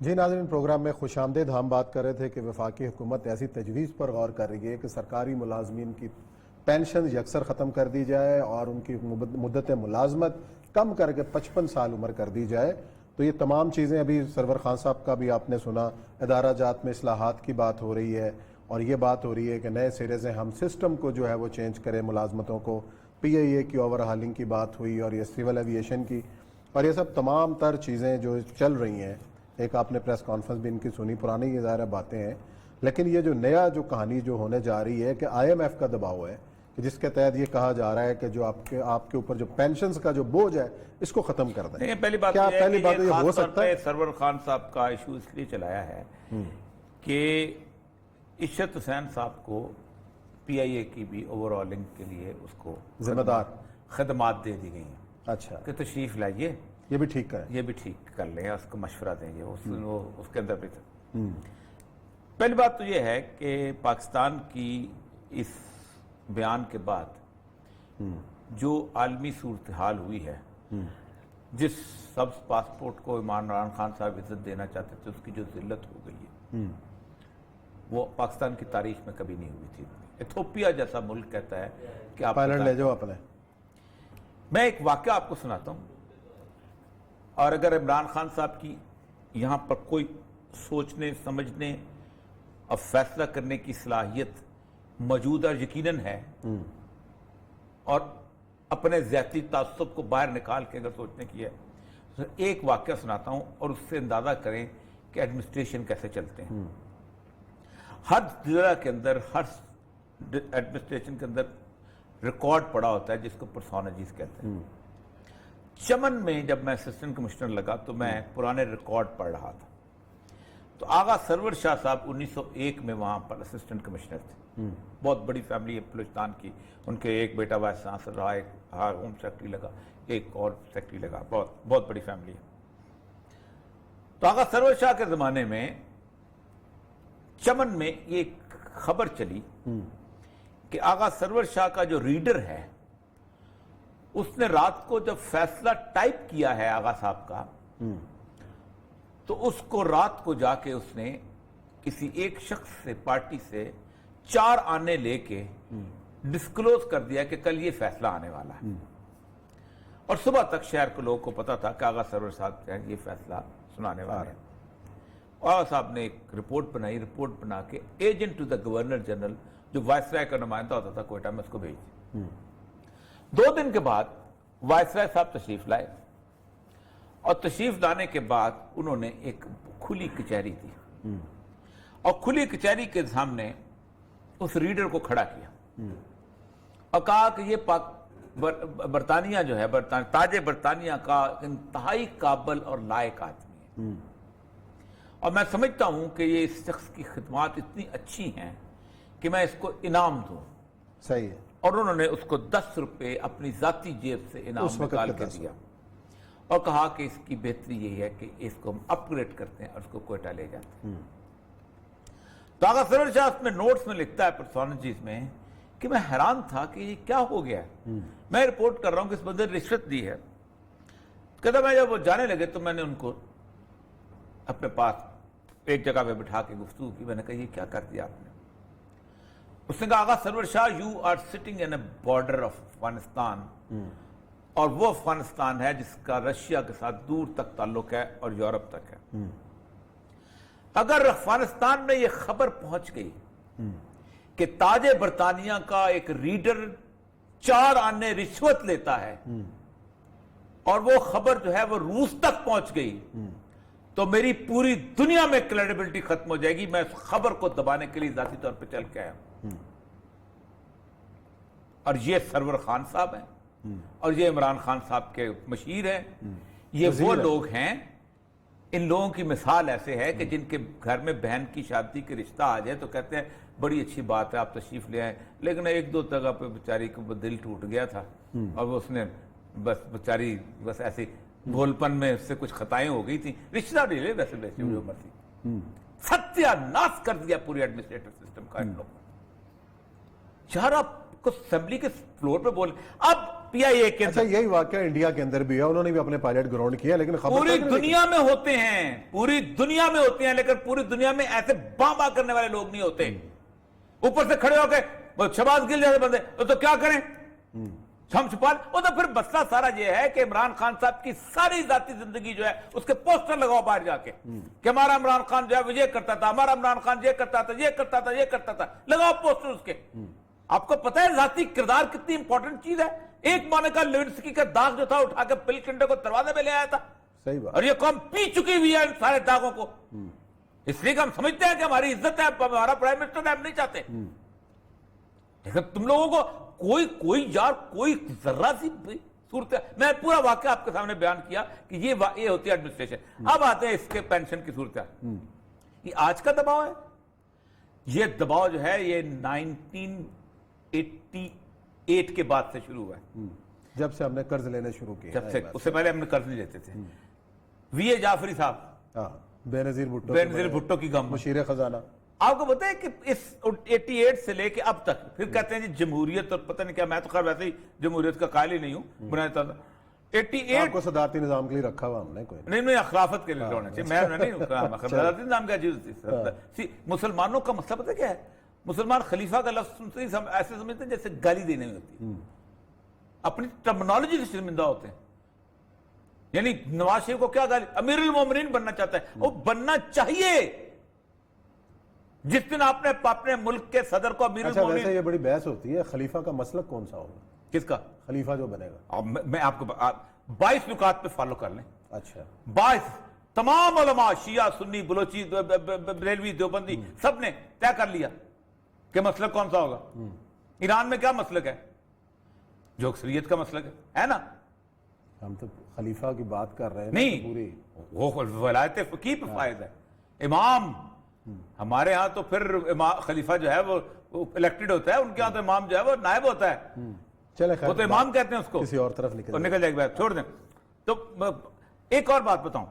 جی ناظرین، پروگرام میں خوش آمدید۔ ہم بات کر رہے تھے کہ وفاقی حکومت ایسی تجویز پر غور کر رہی ہے کہ سرکاری ملازمین کی پینشن یکسر ختم کر دی جائے اور ان کی مدت ملازمت کم کر کے 55 سال عمر کر دی جائے۔ تو یہ تمام چیزیں ابھی سرور خان صاحب کا بھی آپ نے سنا، ادارہ جات میں اصلاحات کی بات ہو رہی ہے اور یہ بات ہو رہی ہے کہ نئے سرے سے ہم سسٹم کو جو ہے وہ چینج کریں ملازمتوں کو۔ پی آئی اے کی اوور ہالنگ کی بات ہوئی اور یہ سول ایویشن کی، اور یہ سب تمام تر چیزیں جو چل رہی ہیں۔ ایک آپ نے پریس کانفرنس بھی ان کی سنی، پرانی یہ ظاہر باتیں ہیں، لیکن یہ جو نیا جو کہانی جو ہونے جا رہی ہے کہ آئی ایم ایف کا دباؤ ہے کہ جس کے تحت یہ کہا جا رہا ہے کہ جو آپ کے اوپر جو پینشنز کا جو بوجھ ہے اس کو ختم کر دیں۔ پہلی بات یہ ہو سکتا ہے سرور خان صاحب کا ایشو اس لیے چلایا ہے کہ عشرت حسین صاحب کو پی آئی اے کی بھی اوور آلنگ کے لیے اس کو ذمہ دار خدمات دے دی گئی ہیں۔ اچھا، کہ تشریف لائیے، یہ بھی ٹھیک کریں، یہ بھی ٹھیک کر لیں، اس کو مشورہ دیں گے اس کے اندر بھی۔ پہلی بات تو یہ ہے کہ پاکستان کی اس بیان کے بعد جو عالمی صورتحال ہوئی ہے، جس سبز پاسپورٹ کو عمران خان صاحب عزت دینا چاہتے تھے، اس کی جو ذلت ہو گئی ہے وہ پاکستان کی تاریخ میں کبھی نہیں ہوئی تھی۔ ایتھوپیا جیسا ملک کہتا ہے کہ آپ پائلٹ لے جاؤ اپنے۔ میں ایک واقعہ آپ کو سناتا ہوں، اور اگر عمران خان صاحب کی یہاں پر کوئی سوچنے سمجھنے اور فیصلہ کرنے کی صلاحیت موجود اور یقیناً ہے، اور اپنے ذاتی تعصب کو باہر نکال کے اگر سوچنے کی ہے، تو ایک واقعہ سناتا ہوں اور اس سے اندازہ کریں کہ ایڈمنسٹریشن کیسے چلتے ہیں۔ ہر ضلع کے اندر، ہر ایڈمنسٹریشن کے اندر ریکارڈ پڑا ہوتا ہے جس کو پرسونجز کہتے ہیں۔ چمن میں جب میں اسسٹنٹ کمشنر لگا تو میں پرانے ریکارڈ پڑھ رہا تھا، تو آغا سرور شاہ صاحب 1901 میں وہاں پر اسسٹنٹ کمشنر تھے۔ بہت بڑی فیملی ہے بلوچستان کی، ان کے ایک بیٹا وائس چانسلر رہا، ایک ہوم سیکرٹری لگا، ایک اور سیکرٹری لگا، بہت بڑی فیملی ہے۔ تو آغا سرور شاہ کے زمانے میں چمن میں ایک خبر چلی کہ آغا سرور شاہ کا جو ریڈر ہے اس نے رات کو جب فیصلہ ٹائپ کیا ہے آغا صاحب کا، تو اس کو رات کو جا کے اس نے کسی ایک شخص سے، پارٹی سے 4 آنے لے کے ڈسکلوز کر دیا کہ کل یہ فیصلہ آنے والا ہے، اور صبح تک شہر کے لوگوں کو پتا تھا کہ آغا سرور صاحب یہ فیصلہ سنانے والا ہے۔ آغا صاحب نے ایک رپورٹ بنائی، رپورٹ بنا کے agent to the governor general جو وائسرائے کا نمائندہ ہوتا تھا کوئٹہ میں، اس کو بھیج دی۔ 2 دن کے بعد وائسرائے صاحب تشریف لائے، اور تشریف لانے کے بعد انہوں نے ایک کھلی کچہری دی، اور کھلی کچہری کے سامنے اس ریڈر کو کھڑا کیا اور کہا کہ یہ برطانیہ جو ہے، تاج برطانیہ کا انتہائی قابل اور لائق آدمی ہے، اور میں سمجھتا ہوں کہ یہ اس شخص کی خدمات اتنی اچھی ہیں کہ میں اس کو انعام دوں۔ صحیح ہے۔ اور انہوں نے اس کو 10 روپے اپنی ذاتی جیب سے انعام نکال کے دیا، اور کہا کہ اس کی بہتری یہی ہے کہ اس کو ہم اپ گریڈ کرتے ہیں اور اس کو کوئٹہ لے جاتے ہیں۔ تو آغا سرور شاہ اس میں نوٹس میں لکھتا ہے پرسونجز میں کہ میں حیران تھا کہ یہ کیا ہو گیا ہے، میں رپورٹ کر رہا ہوں کہ اس بندے نے رشوت دی ہے۔ کہتا میں جب وہ جانے لگے تو میں نے ان کو اپنے پاس ایک جگہ پہ بٹھا کے گفتگو کی، میں نے کہا یہ کیا کر دیا آپ نے؟ اس نے کہا Agha Sarwar Shah you are sitting in a border of Afghanistan, اور وہ افغانستان ہے جس کا رشیا کے ساتھ دور تک تعلق ہے اور یورپ تک ہے۔ اگر افغانستان میں یہ خبر پہنچ گئی کہ تاج برطانیہ کا ایک ریڈر 4 آنے رشوت لیتا ہے، اور وہ خبر جو ہے وہ روس تک پہنچ گئی، تو میری پوری دنیا میں کریڈیبلٹی ختم ہو جائے گی۔ میں اس خبر کو دبانے کے لیے ذاتی طور پہ چل کے آیا ہوں، اور یہ سرور خان صاحب ہیں، اور یہ عمران خان صاحب کے مشیر ہیں، یہ وہ لوگ ہیں۔ ان لوگوں کی مثال ایسے ہے کہ جن کے گھر میں بہن کی شادی کے رشتہ آ جائے تو کہتے ہیں بڑی اچھی بات ہے آپ تشریف لے آئیں، لیکن 1-2 جگہ پہ بیچاری کو دل ٹوٹ گیا تھا، اور وہ اس نے بس بیچاری بس ایسی بھولپن میں اس سے کچھ خطائیں ہو گئی تھیں، رشتہ نہیں لے ویسے عمر تھی، ستیہ ناش کر دیا پوری ایڈمنسٹریٹو سسٹم کا ان لوگوں۔ یار آپ کو اسمبلی کے فلور پہ بولے، اب PIA के अच्छा, अंदर यही वाकया इंडिया के अंदर भी है, उन्होंने भी अपने पायलट ग्राउंड किया, लेकिन खबर पूरी तक नहीं दुनिया में होते हैं, पूरी दुनिया में होते हैं, लेकिन पूरी दुनिया में ऐसे बाबा करने वाले लोग नहीं होते। ऊपर से खड़े होकर शहबाज गिल जैसे बंदे तो क्या करें, हम छुपा। वो तो फिर मसला सारा ये है कि इमरान खान साहब की सारी जाती जिंदगी जो है उसके पोस्टर लगाओ बाहर जाके कि हमारा इमरान खान जो है ये करता था, हमारा इमरान खान ये करता था, ये करता था, ये करता था, लगाओ पोस्टर उसके। आपको पता है जाती किरदार कितनी इंपॉर्टेंट चीज है। एक माने का लेविन्स्की का दाग जो था उठा के बिल क्लिंटन को दरवाजे में ले आया था, सही बात। और ये कौम पी चुकी हुई है इन सारे दागों को। इसलिए कि हम समझते हैं कि हमारी इज्जत है, हमारा प्राइम मिनिस्टर है, हम नहीं चाहते। लेकिन तुम लोगों को कोई जर्रा सी सूरत, मैं पूरा वाक्य आपके सामने बयान किया कि ये होती है एडमिनिस्ट्रेशन। अब आते हैं इसके पेंशन की सूरत, ये आज का दबाव है। ये दबाव जो है ये 1988 के बाद से शुरू हुआ है, जब से हमने कर्ज लेने शुरू किए। जब से, उससे पहले हमने कर्ज नहीं लेते थे। VA जाफरी साहब, बेनजीर भुट्टो की गम, मुशीर खजाना। आपको पता है कि इस 88 से लेके अब तक फिर कहते हैं जी जमहूरियत और पता नहीं क्या, मैं तो खैर वैसे ही जमहूरियत का कायल ही नहीं हूं, बुनियादी 88 को सदारती निजाम के लिए रखा हुआ हमने कोई नहीं, अखलाफत के लिए होना चाहिए। मैं नहीं सदारती निजाम का चीज। मुसलमानों का मसला पता क्या है, मुसलमान खलीफा का लफ्ज सुनते ही ऐसे समझते हैं जैसे गाली देने में होती है, अपनी टर्मिनोलॉजी से शर्मिंदा होते हैं। यानी नवाज शरीफ को क्या गाली, अमीरुल मोमिनीन बनना चाहता है, वो बनना चाहिए। जिस दिन आपने अपने मुल्क के सदर को अमीरुल मोमिनीन, वैसे ये बड़ी बहस होती है, खलीफा का मसलक कौन सा होगा, किसका खलीफा जो बनेगा। अब मैं आपको 22 नुकात पे फॉलो कर लें। अच्छा, 22 तमाम उलमा, शिया, सुन्नी, बलोची, बरेलवी, देवबंदी, सब ने तय कर लिया कि मसलक कौन सा होगा। ईरान में क्या मसलक है, जो अक्सरियत का मसलक है ना। हम तो खलीफा की बात कर रहे हैं नहीं, तो पूरी वो वलायत फकीह पे फायद है। इमाम हमारे यहाँ तो फिर खलीफा जो है वो इलेक्टेड होता है, उनके यहाँ तो इमाम जो है वो नायब होता है। चले, वो तो इमाम कहते हैं उसको, किसी और तरफ निकल जाएगा, छोड़ दें। तो एक और बात बताऊं,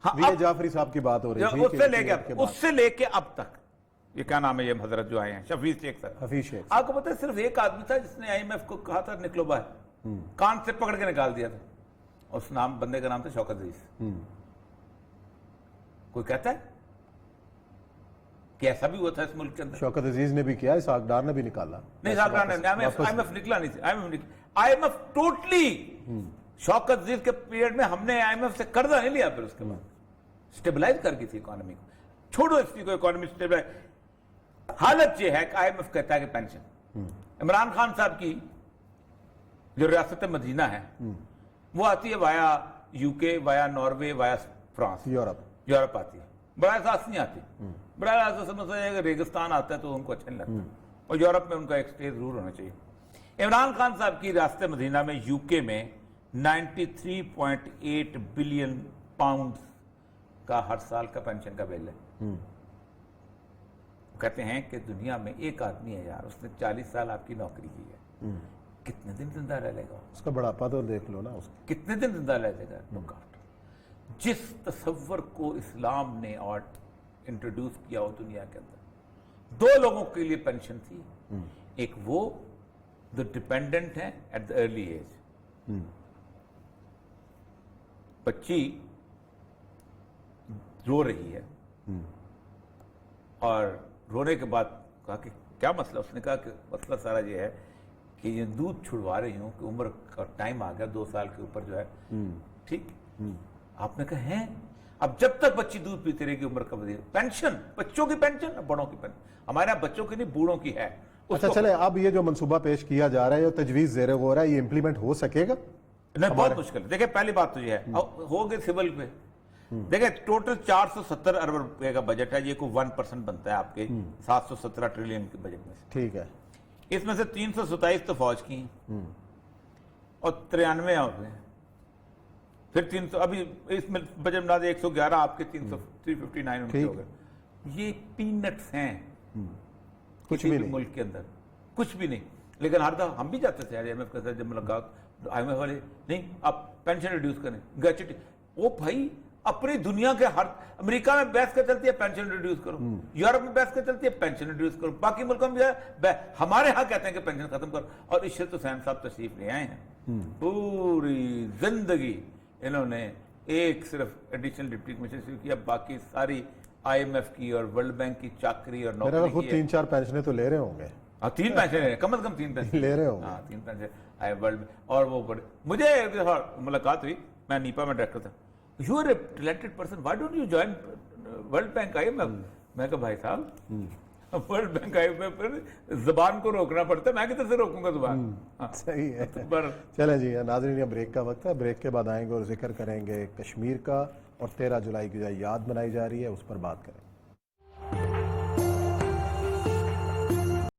हाँ, जाफरी साहब की बात हो रही थी, उससे लेके अब तक ये क्या नाम है, ये हजरत जो आए हैं हफीज शेख सर, हफीज शेख। आपको पता है सिर्फ एक आदमी था जिसने IMF को कहा था निकलो बाहर, कान से पकड़ के निकाल दिया था। उस बंदे का नाम था शौकत अजीज। कोई कहता है कि ऐसा भी हुआ था इस मुल्क के अंदर? शौकत अजीज ने भी किया, इसाक डार ने भी निकाला। नहीं, इसाक डार ने, IMF निकला नहीं था। IMF टोटली शौकत अजीज के पीरियड में हमने IMF से कर्जा नहीं लिया, फिर उसके बाद स्टेबलाइज कर गई थी इकोनॉमी को। छोड़ो इसी को, इकोनॉमी स्टेबलाइज। हालत ये है कि IMF कहता है कि पेंशन, इमरान खान साहब की जो रियासत मदीना है वो आती है via UK, via Norway, via France, Europe आती है। बड़ा एहसास नहीं आती, बड़ा एहसास समझते हैं कि रेगिस्तान आता है तो उनको अच्छा नहीं लगता, और यूरोप में उनका एक स्टे जरूर होना चाहिए। इमरान खान साहब की रियासत मदीना में UK में 93.8 बिलियन पाउंड का हर साल का पेंशन का बिल है। कहते हैं कि दुनिया में एक आदमी है यार, उसने 40 साल आपकी नौकरी की है, कितने दिन जिंदा रह लेगा? उसका बढ़ापा तो देख लो ना, उसका कितने दिन जिंदा रह लेगा? जिस तसव्वुर को इस्लाम ने और इंट्रोड्यूस किया हो दुनिया के अंदर, दो लोगों के लिए पेंशन थी। एक वो जो डिपेंडेंट है एट द अर्ली एज, बच्ची रो रही है और रोने के बाद कहा कि क्या मसला? उसने कहा कि मसला सारा ये है कि ये दूध छुड़वा रही हूं कि उम्र का टाइम आ गया, 2 साल के ऊपर जो है, ठीक। आपने कहा है अब जब तक बच्ची दूध पीती रहेगी उम्र का पेंशन, बच्चों की पेंशन, बड़ों की पेंशन, हमारे यहाँ बच्चों की नहीं बूढ़ों की है। अच्छा चले, अब ये जो मंसूबा पेश किया जा रहा है, जो तजवीज ज़ेर हो रहा है, ये इंप्लीमेंट हो सकेगा? नहीं, बहुत मुश्किल है। देखिए पहली बात तो ये है, हो गए सिविल पे, देखिए टोटल 470 अरब रुपए का बजट है, ये को 1% बनता है आपके 717 ट्रिलियन के बजट में से, ठीक है। इसमें से 327 तो फौज की और 93 और फिर 300, अभी इसमें बजट बना दे 111, आपके 359 उनके हो गए। ये पीनट्स हैं कुछ भी नहीं मुल्क के अंदर, कुछ भी नहीं। लेकिन हर दफा हम भी जाते थे IMF के साथ, जब मुलाकात IMF वाले नहीं आप पेंशन रिड्यूस करें, ग्रेच्युटी, ओ भाई अपनी दुनिया के हर, अमेरिका में बहस कर चलती है पेंशन रिड्यूस करो, यूरोप में बहस कर चलती है पेंशन रिड्यूस करो, बाकी मुल्कों में हमारे यहाँ कहते हैं कि पेंशन खत्म करो। और इशरत हुसैन साहब तशरीफ ले आए हैं, पूरी जिंदगी इन्होंने एक सिर्फ एडिशनल डिप्टी कमिश्नर से किया, बाकी सारी IMF की और वर्ल्ड बैंक की चाकरी और मेरा नौकरी खुद की है। 3-4 पेंशनें तो ले रहे होंगे, हाँ 3 पेंशन है, कम से कम 3 पेंशन ले रहे होंगे। हाँ 3 पेंशन आए वर्ल्ड में। और वो बड़े, मुझे एक दफा मुलाकात हुई, मैं नीपा में डायरेक्टर था, you are a talented person, why don't you join World Bank IMF? मैं कहा भाई साहब वर्ल्ड बैंक IMF पर जुबान को रोकना पड़ता है, मैं किधर से रोकूंगा जुबान? हाँ, सही है। पर चलें जी, नाज़रीन ये ब्रेक का वक्त है, ब्रेक के बाद आएंगे और जिक्र करेंगे कश्मीर का, और 13 जुलाई की जो याद मनाई जा रही है उस पर बात करेंगे।